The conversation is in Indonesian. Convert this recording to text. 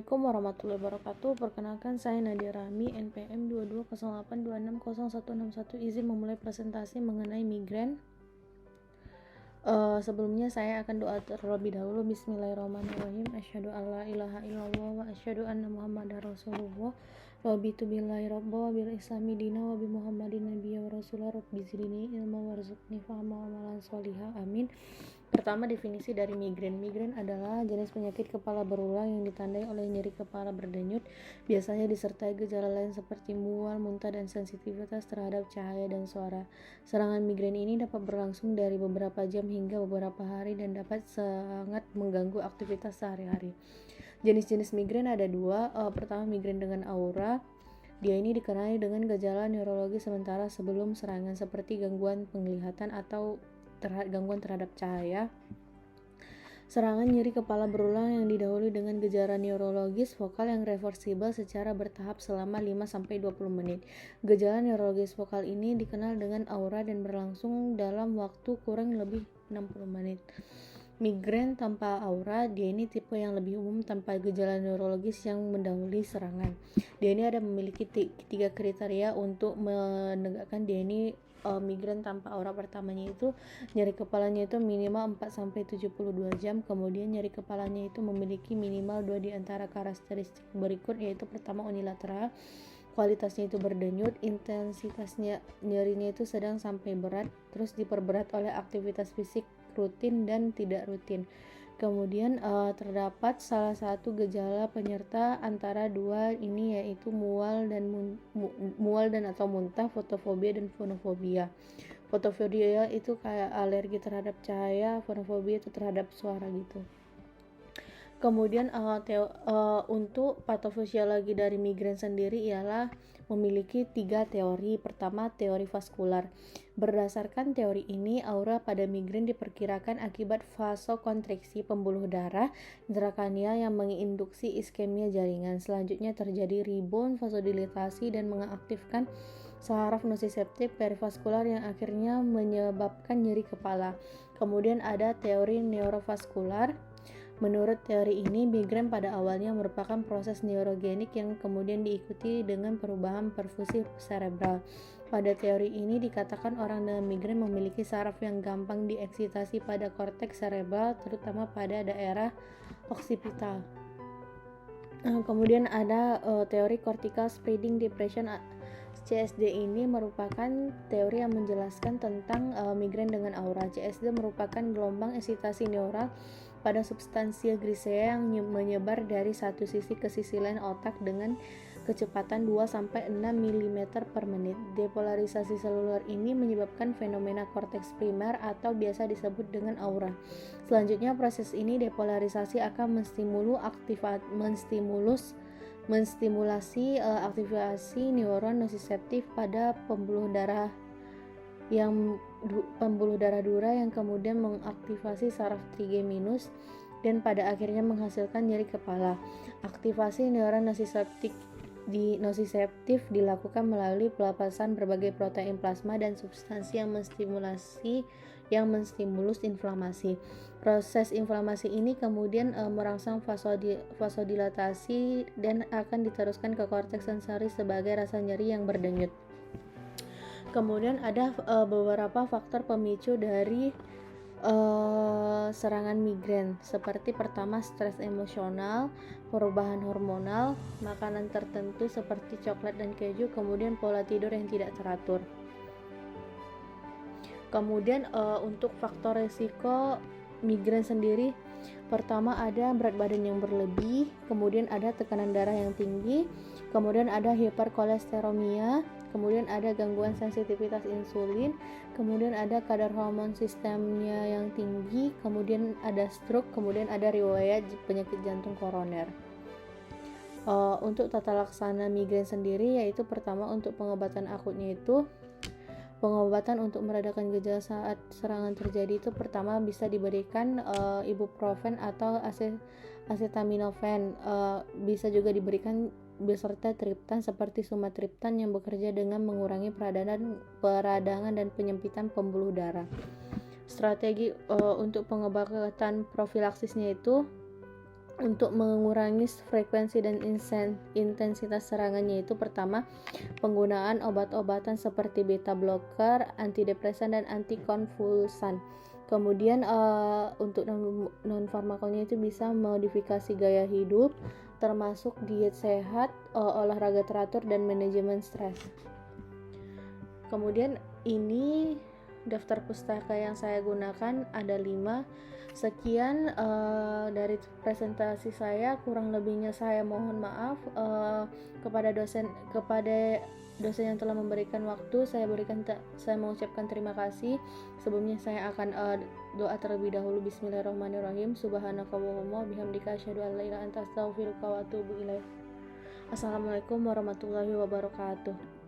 Assalamualaikum warahmatullahi wabarakatuh. Perkenalkan saya Nadia Rahmi, NPM 2208260161, izin memulai presentasi mengenai migrain. Sebelumnya saya akan doa terlebih dahulu. Bismillahirrahmanirrahim. Asyhadu alla ilaha illallah wa asyhadu anna muhammadar rasulullah. Raditu billahi rabba wa bil islami dina wa bi muhammadin nabiyya wa rasulah. Rabbi zidni ilma warzuqni fahma wa amalan sholihah. Amin. Pertama, definisi dari migrain. Migrain adalah jenis penyakit kepala berulang yang ditandai oleh nyeri kepala berdenyut, biasanya disertai gejala lain seperti mual, muntah, dan sensitivitas terhadap cahaya dan suara. Serangan migrain ini dapat berlangsung dari beberapa jam hingga beberapa hari dan dapat sangat mengganggu aktivitas sehari-hari. Jenis-jenis migrain ada dua. Pertama, migrain dengan aura. Dia ini dikenali dengan gejala neurologi sementara sebelum serangan seperti gangguan penglihatan atau gangguan terhadap cahaya. Serangan nyeri kepala berulang yang didahului dengan gejala neurologis vokal yang reversibel secara bertahap selama 5-20 menit. Gejala neurologis vokal ini dikenal dengan aura dan berlangsung dalam waktu kurang lebih 60 menit. Migrain tanpa aura, dia ini tipe yang lebih umum tanpa gejala neurologis yang mendahului serangan. Dia ini ada memiliki 3 kriteria untuk menegakkan dia ini migrain tanpa aura. Pertamanya itu nyeri kepalanya itu minimal 4-72 jam. Kemudian nyeri kepalanya itu memiliki minimal 2 di antara karakteristik berikut, yaitu pertama unilateral, kualitasnya itu berdenyut, intensitasnya nyerinya itu sedang sampai berat, terus diperberat oleh aktivitas fisik rutin dan tidak rutin. Kemudian terdapat salah satu gejala penyerta antara dua ini, yaitu mual dan atau muntah, fotofobia dan fonofobia. Fotofobia itu kayak alergi terhadap cahaya, fonofobia itu terhadap suara gitu. Kemudian untuk patofisiologi dari migrain sendiri ialah memiliki 3 teori. Pertama, teori vaskular. Berdasarkan teori ini, aura pada migrain diperkirakan akibat vasokonstriksi pembuluh darah intrakranial yang menginduksi iskemia jaringan. Selanjutnya terjadi rebound vasodilatasi dan mengaktifkan saraf nociceptif perivaskular yang akhirnya menyebabkan nyeri kepala. Kemudian ada teori neurovaskular. Menurut teori ini, migrain pada awalnya merupakan proses neurogenik yang kemudian diikuti dengan perubahan perfusi cerebral. Pada teori ini dikatakan orang dengan migrain memiliki saraf yang gampang dieksitasi pada korteks cerebral, terutama pada daerah oksipital. Kemudian ada teori cortical spreading depression. CSD ini merupakan teori yang menjelaskan tentang migrain dengan aura. CSD merupakan gelombang eksitasi neural pada substansia grisea yang menyebar dari satu sisi ke sisi lain otak dengan kecepatan 2-6 mm per menit. Depolarisasi seluler ini menyebabkan fenomena korteks primer atau biasa disebut dengan aura. Selanjutnya, proses ini depolarisasi akan menstimulasi aktivasi neuron nociceptif pada pembuluh darah dura yang kemudian mengaktifasi saraf trigeminus dan pada akhirnya menghasilkan nyeri kepala. Aktivasi neuron nociceptif dilakukan melalui pelepasan berbagai protein plasma dan substansi yang menstimulus inflamasi. Proses inflamasi ini kemudian merangsang vasodilatasi dan akan diteruskan ke korteks sensori sebagai rasa nyeri yang berdenyut. Kemudian ada beberapa faktor pemicu dari serangan migrain, seperti pertama stres emosional, perubahan hormonal, makanan tertentu seperti coklat dan keju, kemudian pola tidur yang tidak teratur. Kemudian untuk faktor resiko migrain sendiri, pertama ada berat badan yang berlebih, kemudian ada tekanan darah yang tinggi, kemudian ada hiperkolesteremia, kemudian ada gangguan sensitivitas insulin, kemudian ada kadar hormon sistemnya yang tinggi, kemudian ada stroke, kemudian ada riwayat penyakit jantung koroner. Untuk tata laksana migrain sendiri, yaitu pertama untuk pengobatan akutnya itu, pengobatan untuk meredakan gejala saat serangan terjadi itu pertama bisa diberikan ibuprofen atau acetaminophen. Bisa juga diberikan beserta triptan seperti sumatriptan yang bekerja dengan mengurangi peradangan dan penyempitan pembuluh darah. Strategi untuk pengobatan profilaksisnya itu untuk mengurangi frekuensi dan intensitas serangannya itu pertama penggunaan obat-obatan seperti beta blocker, antidepresan dan antikonvulsan. Kemudian untuk non farmakonya itu bisa modifikasi gaya hidup termasuk diet sehat, olahraga teratur dan manajemen stres. Kemudian ini daftar pustaka yang saya gunakan ada 5. Sekian dari presentasi saya, kurang lebihnya saya mohon maaf. Kepada dosen yang telah memberikan waktu, saya mengucapkan terima kasih. Sebelumnya saya akan doa terlebih dahulu. Bismillahirrahmanirrahim. Subhanakallahumma bihamdika asyhadu an la ilaha illa anta astaghfiruka wa atubu ilaik. Assalamualaikum warahmatullahi wabarakatuh.